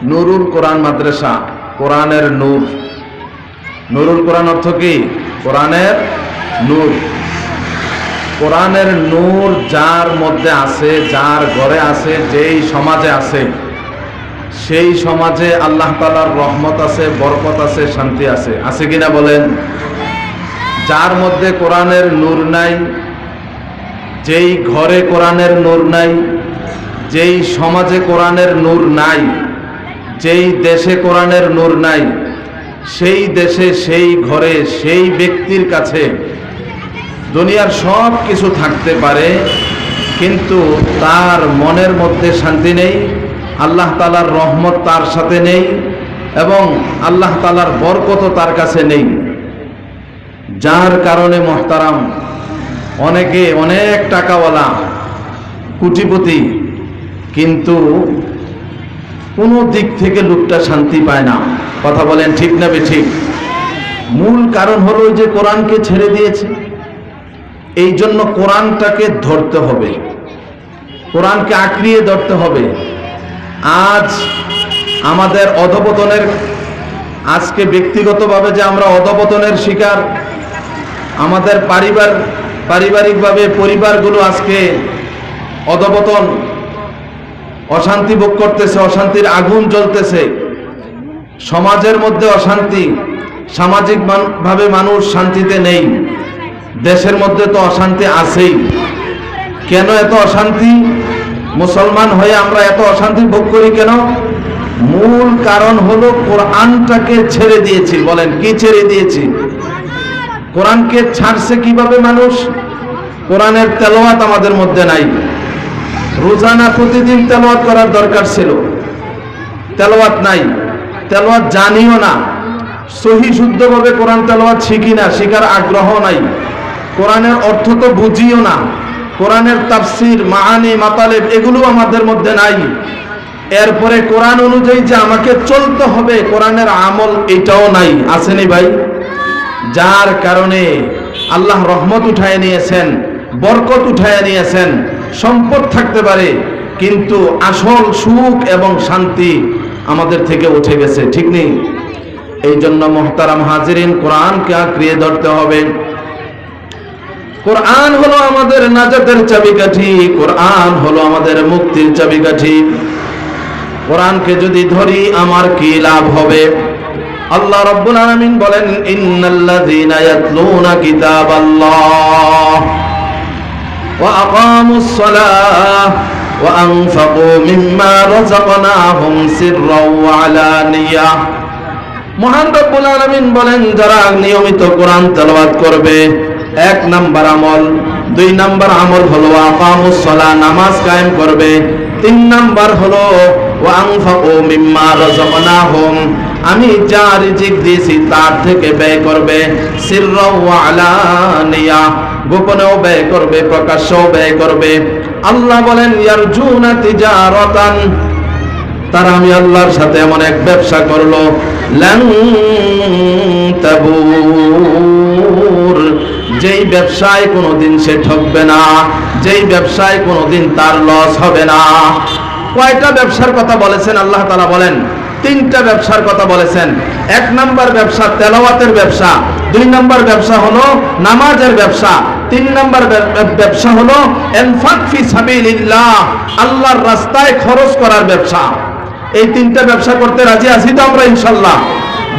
নুরুল কোরআন মাদ্রাসা, কোরআনের নূর। নুরুল কোরআন অর্থ কি? কোরআনের নূর। কোরআনের নূর যার মধ্যে আছে, যার ঘরে আছে, যেই সমাজে আছে, সেই সমাজে আল্লাহ তাআলার রহমত আছে, বরকত আছে, শান্তি আছে। আছে কিনা বলেন? যার মধ্যে কোরআনের নূর নাই, যেই ঘরে কোরআনের নূর নাই, যেই সমাজে কোরআনের নূর নাই, যেই দেশে কোরআনের নূর নাই, সেই দেশে, সেই ঘরে, সেই ব্যক্তির কাছে দুনিয়ার সব কিছু থাকতে পারে, কিন্তু তার মনের মধ্যে শান্তি নেই, আল্লাহ তাআলার রহমত তার সাথে নেই, এবং আল্লাহ তাআলার বরকতও তার কাছে নেই। যার কারণে মুহতারাম, অনেকে অনেক টাকাওয়ালা, কোটিপতি, কিন্তু কোনো দিক থেকে লোকটা শান্তি পায় না। কথা বলেন ঠিক না বেঠিক? মূল কারণ হলো যে কোরআনকে ছেড়ে দিয়েছে। এই জন্য কোরআনটাকে ধরতে হবে, কোরআনকে আঁকড়িয়ে ধরতে হবে। আজ আমাদের অধপতনের, আজকে ব্যক্তিগতভাবে যে আমরা অধপতনের শিকার, আমাদের পারিবারিকভাবে পরিবারগুলো আজকে অধপতন, অশান্তি ভোগ করতেছে, অশান্তির আগুন জ্বলতেছে, সমাজের মধ্যে অশান্তি, সামাজিকভাবে মানুষ শান্তিতে নেই, দেশের মধ্যে তো অশান্তি আছেই। কেন এত অশান্তি? মুসলমান হয়ে আমরা এত অশান্তি ভোগ করি কেন? মূল কারণ হলো কোরআনটাকে ছেড়ে দিয়েছি। বলেন, কি ছেড়ে দিয়েছি? কোরআনকে ছাড়ছে কিভাবে মানুষ? কোরআনের তেলাওয়াত আমাদের মধ্যে নাই। রোজানা প্রতিদিন তেলাওয়াত করার দরকার ছিল, তেলাওয়াত নাই, তেলাওয়াত জানিও না, সহি শুদ্ধভাবে কোরআন তেলাওয়াত শিখি না, শিখার আগ্রহ নাই, কোরআনের অর্থ তো বুঝিও না, কোরআনের তাফসির, মাআনি, মাতালেব এগুলো আমাদের মধ্যে নাই। এরপরে কোরআন অনুযায়ী যে আমাকে চলতে হবে, কোরআনের আমল এটাও নাই। আসেনি ভাই? যার কারণে আল্লাহ রহমত উঠায় নিয়েছেন, বরকত উঠায় নিয়েছেন, সম্পদ থাকতে পারে, কিন্তু আসল সুখ এবং শান্তি আমাদের থেকে উঠে গেছে। ঠিক নেই? এই জন্য মুহতারাম হাজিরিন, কোরআনকে আঁকড়িয়ে ধরতে হবে। কোরআন হলো আমাদের নাজাতের চাবিকাঠি, কোরআন হলো আমাদের মুক্তির চাবিকাঠি। কোরআনকে যদি ধরি আমার কি লাভ হবে? আল্লাহ রাব্বুল আলামিন বলেন, ইন্নাল্লাযীনা ইয়াতলুনা কিতাবাল্লাহ ওয়া আকামুস সালাহ ওয়া আনফাকু মিম্মা রাযাকনাহুম সিররাও ওয়া আলানিয়াহ। মহান রব্বুল আলামিন বলেন, যারা নিয়মিত কোরআন তেলাওয়াত করবে, 1 নাম্বার আমল, 2 নাম্বার আমল হলো আকামুস সালাহ, নামাজ কায়েম করবে, 3 নাম্বার হলো ওয়া আনফাকু মিম্মা রাযাকনাহুম, আমি যা রিজিক দিয়েছি তার থেকে ব্যয় করবে, সিররাও ওয়া আলানিয়া, গোপনেও ব্যয় করবে, প্রকাশ্যেও ব্যয় করবে। আল্লাহ বলেন, ইয়ারজুনা তিজারাতান, তারা আমি আল্লাহর সাথে এমন এক ব্যবসা করলো, লান তাবুর, যেই ব্যবসায় কোনোদিন সে ঠকবে না, যেই ব্যবসায় কোনোদিন তার লস হবে না। কয়টা ব্যবসার কথা বলেছেন আল্লাহ তাআলা? বলেন, 3টা ব্যবসার কথা বলেছেন। 1 নাম্বার ব্যবসা তেলাওয়াতের ব্যবসা, 2 নাম্বার ব্যবসা হলো নামাজের ব্যবসা, 3 নাম্বার ব্যবসা হলো ইনফাক ফি সাবিলিল্লাহ, আল্লাহর রাস্তায় খরচ করার ব্যবসা। এই 3টা ব্যবসা করতে রাজি আছি তো আমরা ইনশাআল্লাহ?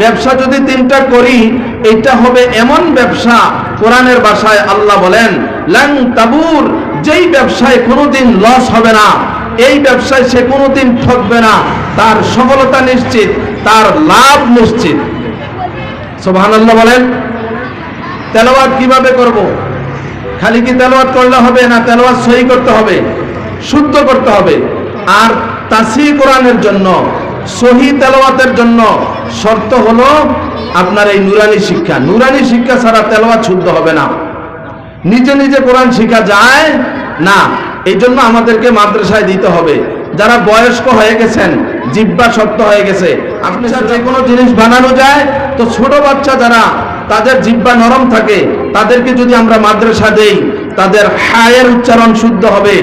ব্যবসা যদি 3টা করি, এটা হবে এমন ব্যবসা, কোরআনের ভাষায় আল্লাহ বলেন লান তাবুর, যেই ব্যবসায় কোনোদিন লস হবে না, এই ব্যবসায় সে কোনোদিন ঠকবে না, তার সফলতা নিশ্চিত, তার লাভ নিশ্চিত। সুবহানাল্লাহ বলেন। তেলাওয়াত কিভাবে করব? খালি কি তেলাওয়াত করলে হবে না? তেলাওয়াত সহি করতে হবে, শুদ্ধ করতে হবে। আর তাসিহ কোরআনের জন্য, সহি তেলাওয়াতের জন্য শর্ত হলো আপনার এই নুরানি শিক্ষা। নুরানি শিক্ষা ছাড়া তেলাওয়াত শুদ্ধ হবে না। নিজে নিজে কোরআন শেখা যায় না, এই জন্য আমাদেরকে মাদ্রাসায় দিতে হবে। যারা বয়স্ক হয়ে গেছেন, জিহ্বা শক্ত হয়ে গেছে, আপনি যে কোনো জিনিস বানানো যায়, তো ছোট বাচ্চা যারা, তাদের জিহ্বা নরম থাকে, তাদেরকে যদি আমরা মাদ্রাসা দেই, তাদের হায়ের উচ্চারণ শুদ্ধ হবে,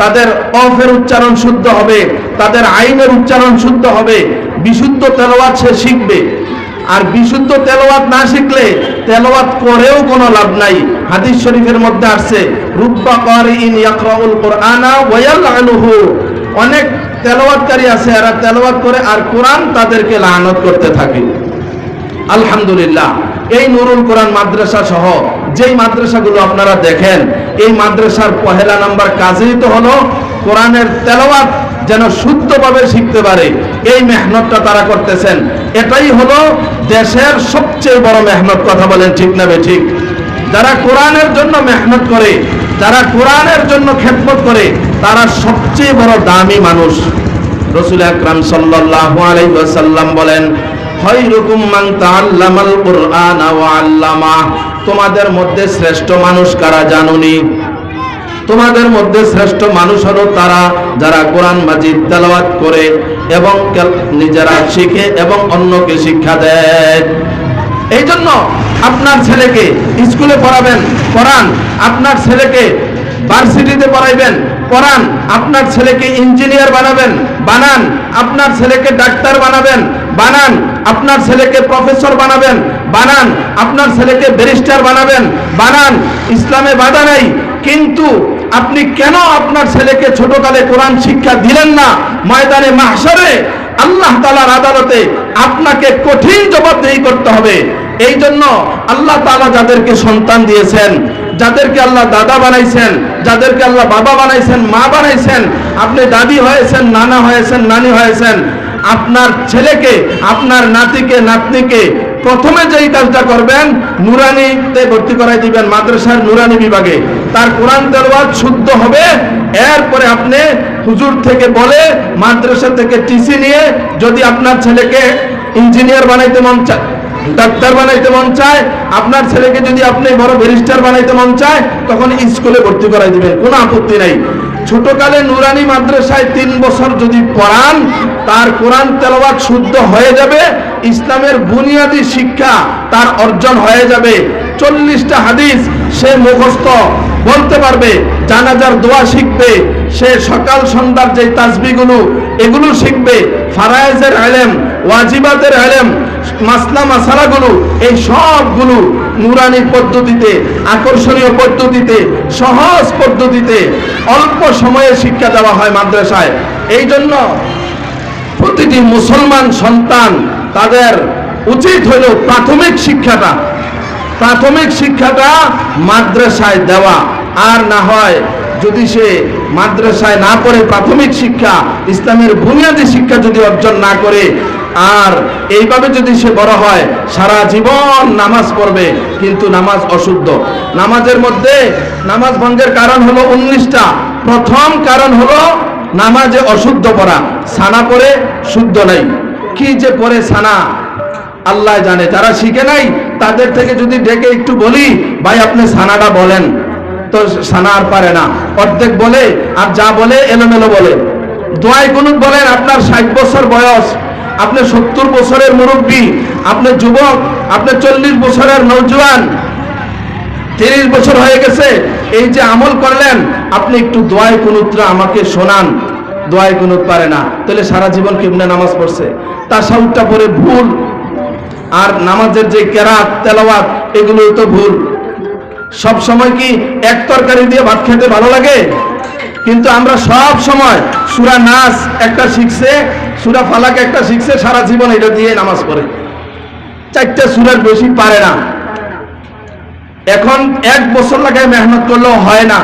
তাদের অফের উচ্চারণ শুদ্ধ হবে, তাদের আইনের উচ্চারণ শুদ্ধ হবে, বিশুদ্ধ তেলাওয়াত সে শিখবে। আর বিশুদ্ধ তেলাওয়াত না শিখলে তেলাওয়াত করেও কোনো লাভ নাই। হাদিস শরীফের মধ্যে আসছে, রুব্বা কারিইন ইয়াকরাউল কুরআনা ওয়া ইয়ালআনুহু, অনেক তেলাওয়াতকারী আছে এরা তেলাওয়াত করে আর কোরআন তাদেরকে লানত করতে থাকে। আলহামদুলিল্লাহ, এই নুরুল কোরআন মাদ্রাসা সহ যেই মাদ্রাসাগুলো আপনারা দেখেন, এই মাদ্রাসার পহেলা নাম্বার কাজই তো হলো কোরআনের তেলাওয়াত যেন শুদ্ধভাবে শিখতে পারে, এই মেহনতটা তারা করতেছেন। এটাই হলো দেশের সবচেয়ে বড় মেহনত। কথা বলেন ঠিক না বেঠিক? যারা কোরআনের জন্য মেহনত করে, যারা কোরআনের জন্য খেদমত করে, তারা সবচেয়ে বড় দামি মানুষ। রাসূল আকরাম সাল্লাল্লাহু আলাইহি ওয়াসাল্লাম বলেন, খায়রুকুম মান তাআল্লামাল কুরআনা ওয়া আল্লামা, তোমাদের মধ্যে শ্রেষ্ঠ মানুষ কারা জানোনি? তোমাদের মধ্যে শ্রেষ্ঠ মানুষ হলো তারা যারা কোরআন মাজিদ তেলাওয়াত করে এবং নিজেরা শিখে এবং অন্যকে শিক্ষা দেয়। এই জন্য আপনার ছেলেকে স্কুলে পড়াবেন, পড়ান। আপনার ছেলেকে ভার্সিটিতে পড়াইবেন, পড়ান। আপনার ছেলেকে ইঞ্জিনিয়ার বানাবেন, বানান। আপনার ছেলেকে ডাক্তার বানাবেন, বানান। আপনার ছেলেকে প্রফেসর বানাবেন, বানান। আপনার ছেলেকে ব্যারিস্টার বানাবেন, বানান। ইসলামে বাধা নাই, কিন্তু আপনি কেন আপনার ছেলেকে ছোটকালে কোরআন শিক্ষা দিলেন না? ময়দানে মাহশারে আল্লাহ তাআলার আদালতে আপনাকে কঠিন জবাবদিহি করতে হবে। এই জন্য আল্লাহ তাআলা যাদেরকে সন্তান দিয়েছেন, যাদেরকে আল্লাহ দাদা বানাইছেন, যাদেরকে আল্লাহ বাবা বানাইছেন, মা বানাইছেন, আপনি দাদি হয়েছেন, নানা হয়েছেন, নানি হয়েছেন, আপনার ছেলেকে, আপনার নাতিকে, নাতনিকে প্রথমে যেই কাজটা করবেন, নুরানিতে ভর্তি করাই দিবেন, মাদ্রাসার নুরানি বিভাগে। তার কোরআন তেলাওয়াত শুদ্ধ হবে। এরপরে আপনি হুজুর থেকে বলে, মাদ্রাসা থেকে টিসি নিয়ে, যদি আপনার ছেলেকে ইঞ্জিনিয়ার বানাইতে মন চায়, ডাক্তার বানাইতে মন চায়, আপনার ছেলেকে যদি আপনি বড় ব্যারিস্টার বানাইতে মন চায়, তখন স্কুলে ভর্তি করাই দিবেন, কোনো আপত্তি নাই। ছোটকালে নুরানি মাদ্রাসায় 3 বছর যদি পড়ান, তার কোরআন তেলাওয়াত শুদ্ধ হয়ে যাবে, ইসলামের বুনিয়াদী শিক্ষা তার অর্জন হয়ে যাবে। 40টা হাদিস সে মুখস্থ বলতে পারবে, জানাজার দোয়া শিখবে, সে সকাল সন্ধ্যার যে তাসবিহগুলো এগুলো শিখবে, ফারায়েজের ইলম, ওয়াজিবাতের ইলম, মাসলা মাসালাগুলো, এই সবগুলো নুরানি পদ্ধতিতে, আকর্ষণীয় পদ্ধতিতে, সহজ পদ্ধতিতে অল্প সময়ে শিক্ষা দেওয়া হয় মাদ্রাসায়। এই জন্য প্রতিটি মুসলমান সন্তান তাদের উচিত হলো প্রাথমিক শিক্ষাটা মাদ্রাসায় দেওয়া। আর না হয় যদি সে মাদ্রাসায় না পড়ে, প্রাথমিক শিক্ষা, ইসলামের বুনিয়াদী শিক্ষা যদি অর্জন না করে, আর এইভাবে যদি সে বড় হয়, সারা জীবন নামাজ পড়বে কিন্তু নামাজ অশুদ্ধ। নামাজের মধ্যে নামাজ ভঙ্গের কারণ হলো 19টা। প্রথম কারণ হলো নামাজে অশুদ্ধ পড়া, সানা পড়ে শুদ্ধ নাই। কি যে পড়ে সানা আল্লাহ জানে। যারা শিখে নাই তাদের থেকে যদি ডেকে একটু বলি, ভাই আপনি সানাটা বলেন, তো সানা আর পারে না, অর্ধেক বলে, আর যা বলে এলোমেলো বলে। দোয়াই কুনুত বলেন, আপনার 60 বছর বয়স, আপনি 70 বছরের মুরব্বী, আপনি যুবক, আপনি 40 বছরের নওজোয়ান, 30 বছর হয়ে গেছে, এই যে আমল করলেন, আপনি একটু দোয়াই কুনুতরা আমাকে শোনান। দোয়াই কুনুত পারে না, তাহলে সারা জীবন কেমনে নামাজ পড়ছে? তাশাহুদটা পড়ে ভুল, আর নামাজের যে কেরাত তেলাওয়াত এগুলো তো ভুল। সব সময় কি এক তরকারি দিয়ে ভাত খেতে ভালো লাগে? কিন্তু আমরা সব সময় সূরা নাস একটা শিখছে, সূরা ফালাক একটা শিখছে, সারা জীবন এটা দিয়ে নামাজ পড়ে, 4টা সূরার বেশি পারে না। এখন 1 বছর লাগায় মেহনত করলেও হয় না।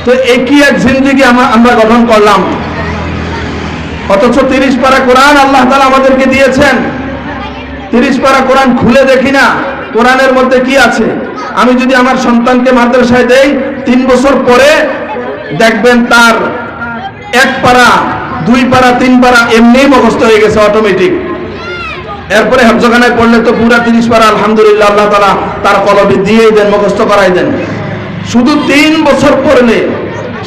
তো একই এক জিন্দেগি আমরা গঠন করলাম, অথচ 30 পারা কোরআন আল্লাহ তাআলা আমাদেরকে দিয়েছেন। 30 পারা কোরআন খুলে দেখি না কোরআনের মধ্যে কি আছে। আমি যদি আমার সন্তানকে মাদ্রাসায় দেই, 3 বছর পরে দেখবেন তার 1 পারা, 2 পারা, 3 পারা এমনি মুখস্থ হয়ে গেছে অটোমেটিক। এরপরে হেফজখানায় পড়লে তো পুরা 30 পারা আলহামদুলিল্লাহ আল্লাহ তাআলা তার কলবে দিয়েই দেন, মুখস্থ করাই দেন। শুধু 3 বছর পড়লে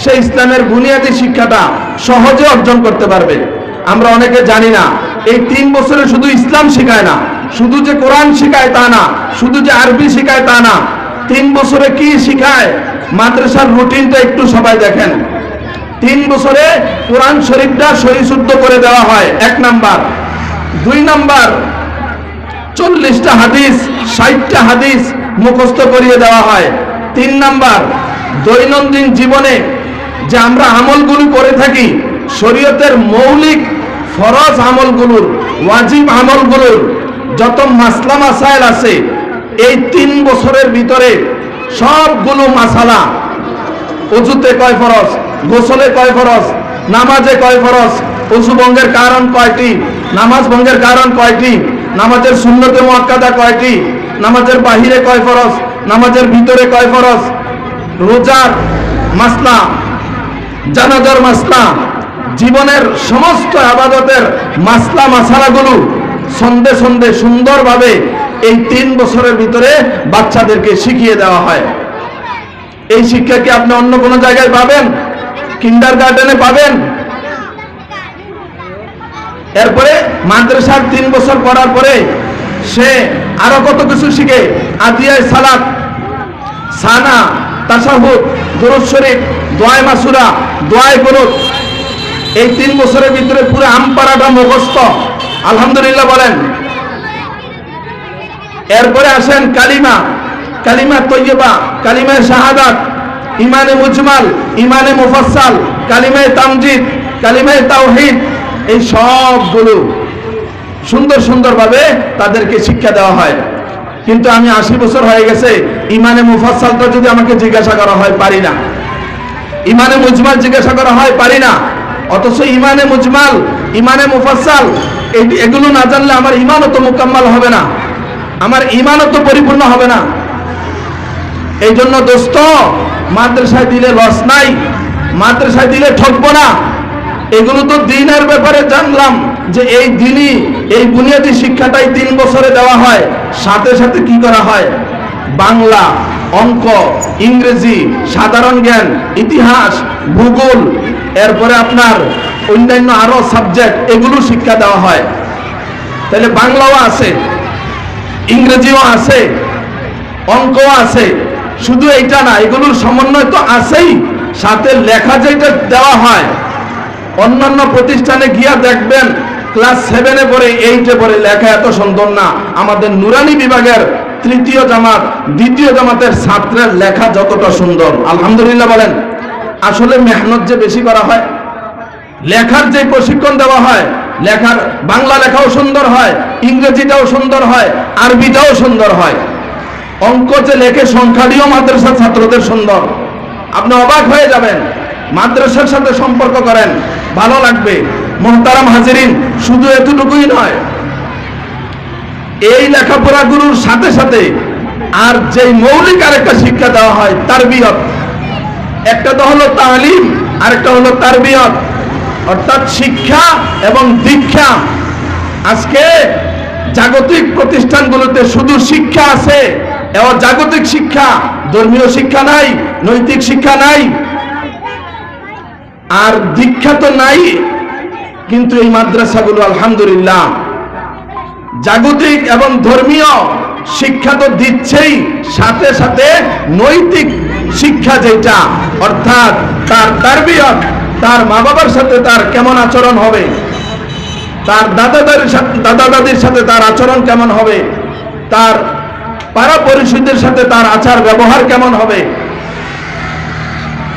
সে ইসলামের বুনিয়াদী শিক্ষাটা সহজে অর্জন করতে পারবে। আমরা অনেকে জানি না, এই 3 বছরে শুধু ইসলাম শেখায় না, শুধু যে কোরআন শেখায় তা না, শুধু যে আরবি শেখায় তা না। 3 বছরে কি শেখায়? মাদ্রাসার রুটিনটা একটু সবাই দেখেন। 3 বছরে কোরআন শরীফটা সহিশুদ্ধ করে দেওয়া হয়, 1 নাম্বার। 2 নাম্বার 40টা হাদিস 60টা হাদিস মুখস্থ করিয়ে দেওয়া হয়। 3 নাম্বার দৈনন্দিন জীবনে যে আমরা আমলগুলো করে থাকি, শরীয়তের মৌলিক ফরজ আমলগুলোর, ওয়াজিব আমলগুলোর যত মাসলা মাসাইল আছে, এই 3 বছরের ভিতরে সবগুলো মাসালা, ওযুতে কয় ফরজ, গোসলে কয় ফরজ, নামাজে কয় ফরজ, ওযু ভঙ্গের কারণ কয়টি, নামাজ ভঙ্গের কারণ কয়টি, নামাজের সুন্নতে মুআক্কাদা কয়টি, নামাজের বাহিরে কয় ফরজ, নামাজের ভিতরে কয় ফরজ, রোজার মাসলা, জানাজার মাসলা, জীবনের সমস্ত ইবাদতের মাসলা মাসালাগুলো সন্ধে সন্ধে সুন্দরভাবে এই 3 বছরের ভিতরে বাচ্চাদেরকে শিখিয়ে দেওয়া হয়। এই শিক্ষা কি আপনি অন্য কোনো জায়গায় পাবেন? কিন্ডারগার্টেনে পাবেন? এরপরে মাদ্রাসার 3 বছর পড়ার পরে সে আরো কত কিছু শিখে, আদিয়ায় সালাত, সানা, তাশাহুদ, দুরূদ শরীফ, দোয়া মাসুরা, দোয়া কুনুত। এই 3 বছরের ভিতরে পুরো আমপারাটা মুখস্থ, আলহামদুলিল্লাহ বলেন। এরপরে আসেন কালিমা, কালিমা তৈয়বা, কালিমা শাহাদাত, ইমানে মুজমাল, ইমানে মুফাসসাল, কালিমায়ে তামজিদ, কালিমায়ে তাওহীদ, এই সবগুলো সুন্দর সুন্দরভাবে তাদেরকে শিক্ষা দেওয়া হয়। কিন্তু আমি 80 বছর হয়ে গেছে, ইমানে মুফাসসালটা যদি আমাকে জিজ্ঞাসা করা হয় পারি না, ইমানে মুজমাল জিজ্ঞাসা করা হয় পারি না। অথচ ইমানে মুজমাল, ইমানে মুফাসসাল এগুলো না জানলে আমার ইমানও তো মুকাম্মাল হবে না, আমার ইমানও তো পরিপূর্ণ হবে না। এই জন্য দোস্ত, মাদ্রাসায় দিলে লস নাই, মাদ্রাসায় দিলে ঠকবো না। এগুলো তো দ্বীনের ব্যাপারে জানলাম যে এই দ্বীনি, এই বুনিয়াদী শিক্ষাটাই 3 বছরে দেওয়া হয়। সাথে সাথে কি করা হয়? বাংলা, অঙ্ক, ইংরেজি, সাধারণ জ্ঞান, ইতিহাস, ভূগোল, এরপরে আপনার অন্যান্য আরো সাবজেক্ট, এগুলো শিক্ষা দেওয়া হয়। তাহলে বাংলাও আছে, ইংরেজিও আছে, অঙ্কও আছে। শুধু এইটা না, এগুলোর সমন্বয় তো আছেই, সাথে লেখা যেটা দেওয়া হয়। অন্যান্য প্রতিষ্ঠানে গিয়া দেখবেন ক্লাস 7-এ পড়ে, 8-এ পড়ে লেখা এত সুন্দর না। আমাদের নুরানি বিভাগের 3য় জামাত, 2য় জামাতের ছাত্রের লেখা যতটা সুন্দর, আলহামদুলিল্লাহ বলেন। আসলে মেহনত যে বেশি করা হয়, লেখার যে প্রশিক্ষণ দেওয়া হয়, লেখার বাংলা লেখাও সুন্দর হয়, ইংরেজিটাও সুন্দর হয়, আরবিটাও সুন্দর হয়। অঙ্ক যে লেখে সংখ্যাটিও মাদ্রাসার ছাত্রদের সুন্দর, আপনি অবাক হয়ে যাবেন। মাদ্রাসার সাথে সম্পর্ক করেন, ভালো লাগবে। মুহতারাম হাজিরিন, শুধু এতটুকুই নয়, এই লেখাপড়াগুলোর সাথে সাথে আর যে মৌলিক আরেকটা শিক্ষা দেওয়া হয়, তারবিয়ত। একটা তো হলো তালিম, আরেকটা হলো তারবিয়ত, অর্থাৎ শিক্ষা এবং দীক্ষা। আজকে জাগতিক প্রতিষ্ঠানগুলোতে শুধু শিক্ষা আছে, এবং জাগতিক শিক্ষা, ধর্মীয় শিক্ষা নাই, নৈতিক শিক্ষা নাই, আর দীক্ষা তো নাই। কিন্তু এই মাদ্রাসাগুলো আলহামদুলিল্লাহ জাগতিক এবং ধর্মীয় শিক্ষা তো দিচ্ছেই, সাথে সাথে নৈতিক শিক্ষা যেটা, অর্থাৎ তার তারবিয়ত, তার মা বাবার সাথে তার কেমন আচরণ হবে, তার দাদা দাদির সাথে তার আচরণ কেমন হবে, তার পাড়া পরিষদের সাথে তার আচার ব্যবহার কেমন হবে,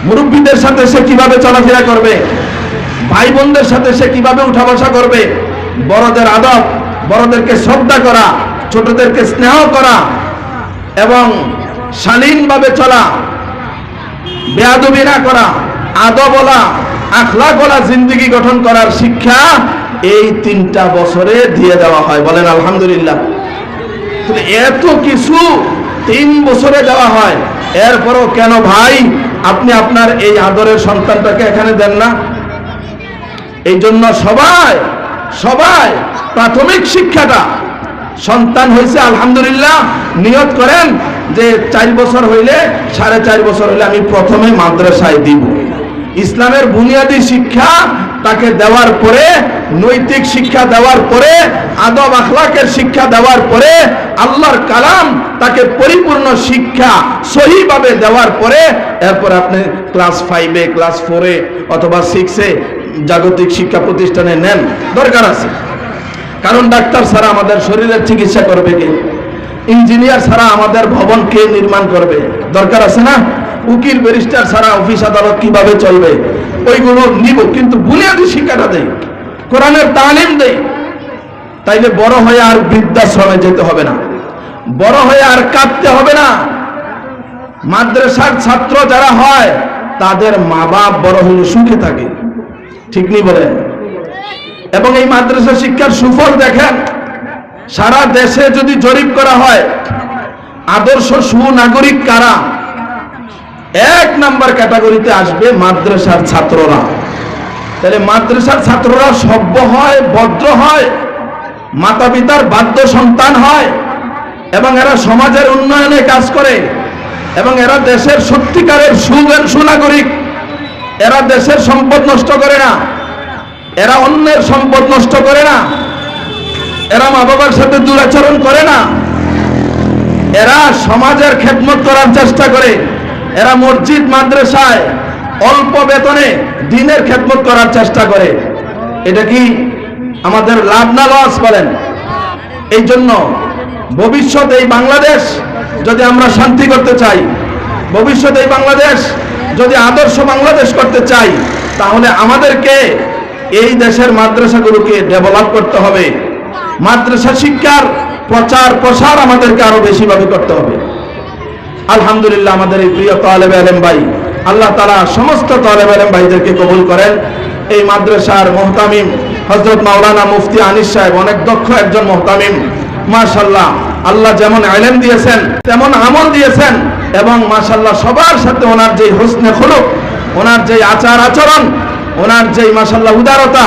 মুরব্বীদের সাথে সে কিভাবে চলাফেরা করবে, ভাই বোনদের সাথে সে কিভাবে উঠা বসা করবে, বড়দের আদব, বড়দেরকে শ্রদ্ধা করা, ছোটদেরকে স্নেহ করা এবং শালীনভাবে চলা, বেয়াদবি না করা, আদব বলা, আখলাক বলা, জিন্দেগি গঠন করার শিক্ষা এই 3টা বছরে দিয়ে দেওয়া হয়। বলেন আলহামদুলিল্লাহ। এত কিছু 3 বছরে দেওয়া হয়, এরপরও কেন ভাই আপনি আপনার এই আদরের সন্তানটাকে এখানে দেন না? এই জন্য সবাই প্রাথমিক শিক্ষাটা, সন্তান হয়েছে আলহামদুলিল্লাহ, নিয়ত করেন যে 4 বছর হইলে, 4.5 বছর হইলে আমি প্রথমে মাদ্রাসায় দিব। ইসলামের বুনিয়াদী শিক্ষা তাকে দেওয়ার পরে, নৈতিক শিক্ষা দেওয়ার পরে, আদব আখলাকের শিক্ষা দেওয়ার পরে, আল্লাহর কালাম তাকে পরিপূর্ণ শিক্ষা সহিভাবে দেওয়ার পরে এরপর আপনি ক্লাস 5-এ, ক্লাস 4-এ অথবা 6-এ জাগতিক শিক্ষা প্রতিষ্ঠানে নেন, দরকার আছে। কারণ ডাক্তার ছাড়া আমাদের শরীরের চিকিৎসা করবে কে? ইঞ্জিনিয়ার ছাড়া আমাদের ভবন কে নির্মাণ করবে? দরকার আছে না? উকিল ব্যারিস্টার ছাড়া অফিস আদালত কিভাবে চলবে? ওইগুলো নিব, কিন্তু বুনিয়াদী শিক্ষাটা দেই, কোরআনের তালিম দেই। তাইলে বড় হয়ে আর বৃদ্ধাশ্রমে যেতে হবে না, বড় হয়ে আর কাঁদতে হবে না। মাদ্রাসার ছাত্র যারা হয় তাদের মা বাপ বড় হলে সুখে থাকে, ঠিক নেই বলেন? এবং এই মাদ্রাসা শিক্ষার সুফল দেখেন, সারা দেশে যদি জরিপ করা হয় আদর্শ সুনাগরিক কারা, 1 নাম্বার ক্যাটাগরিতে আসবে মাদ্রাসার ছাত্ররা। তাহলে মাদ্রাসার ছাত্ররা সভ্য হয়, ভদ্র হয়, মাতা পিতার বাধ্য সন্তান হয়, এবং এরা সমাজের উন্নয়নে কাজ করে, এবং এরা দেশের সত্যিকারের সুনাগরিক। এরা দেশের সম্পদ নষ্ট করে না, এরা অন্যের সম্পদ নষ্ট করে না, এরা মা বাবার সাথে দুরাচরণ করে না, এরা সমাজের খেদমত করার চেষ্টা করে, এরা মসজিদ মাদ্রাসায় অল্প বেতনে দ্বীনের খেদমত করার চেষ্টা করে। এটা কি আমাদের লাভ না লস বলেন? এই জন্য ভবিষ্যতে এই বাংলাদেশ যদি আমরা শান্তি করতে চাই, ভবিষ্যতে এই বাংলাদেশ যদি আদর্শ বাংলাদেশ করতে চাই, তাহলে আমাদেরকে এই দেশের মাদ্রাসাগুলোকে ডেভেলপ করতে হবে। মাদ্রাসা শিক্ষার প্রচার প্রসার আমাদেরকে আরো বেশিভাবে করতে হবে। আলহামদুলিল্লাহ, আমাদের এই প্রিয় তালেবে ইলম ভাই, আল্লাহ তাআলা সমস্ত তালেবে ইলম ভাইদেরকে কবুল করেন। এই মাদ্রাসার মুহতামিম হযরত মাওলানা মুফতি আনিস সাহেব অনেক দক্ষ একজন মুহতামিম, মাশাআল্লাহ। আল্লাহ যেমন ইলম দিয়েছেন তেমন আমল দিয়েছেন, এবং মাশাআল্লাহ সবার সাথে ওনার যে হুসনে খুলুক, ওনার যে আচার আচরণ, ওনার যে মাশাআল্লাহ উদারতা,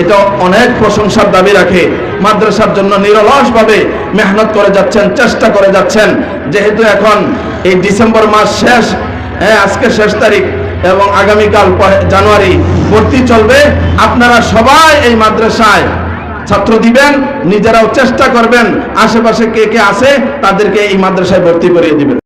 এটা অনেক প্রশংসার দাবি রাখে। মাদ্রাসার জন্য নিরলসভাবে মেহনত করে যাচ্ছেন, চেষ্টা করে যাচ্ছেন। যেহেতু এখন এই ডিসেম্বর মাস শেষ, আজকে শেষ তারিখ, এবং আগামীকাল জানুয়ারি ভর্তি চলবে, আপনারা সবাই এই মাদ্রাসায় ছাত্র দিবেন, নিজেরাও চেষ্টা করবেন, আশেপাশে কে কে আছে তাদেরকে এই মাদ্রাসায় ভর্তি করিয়ে দিবেন।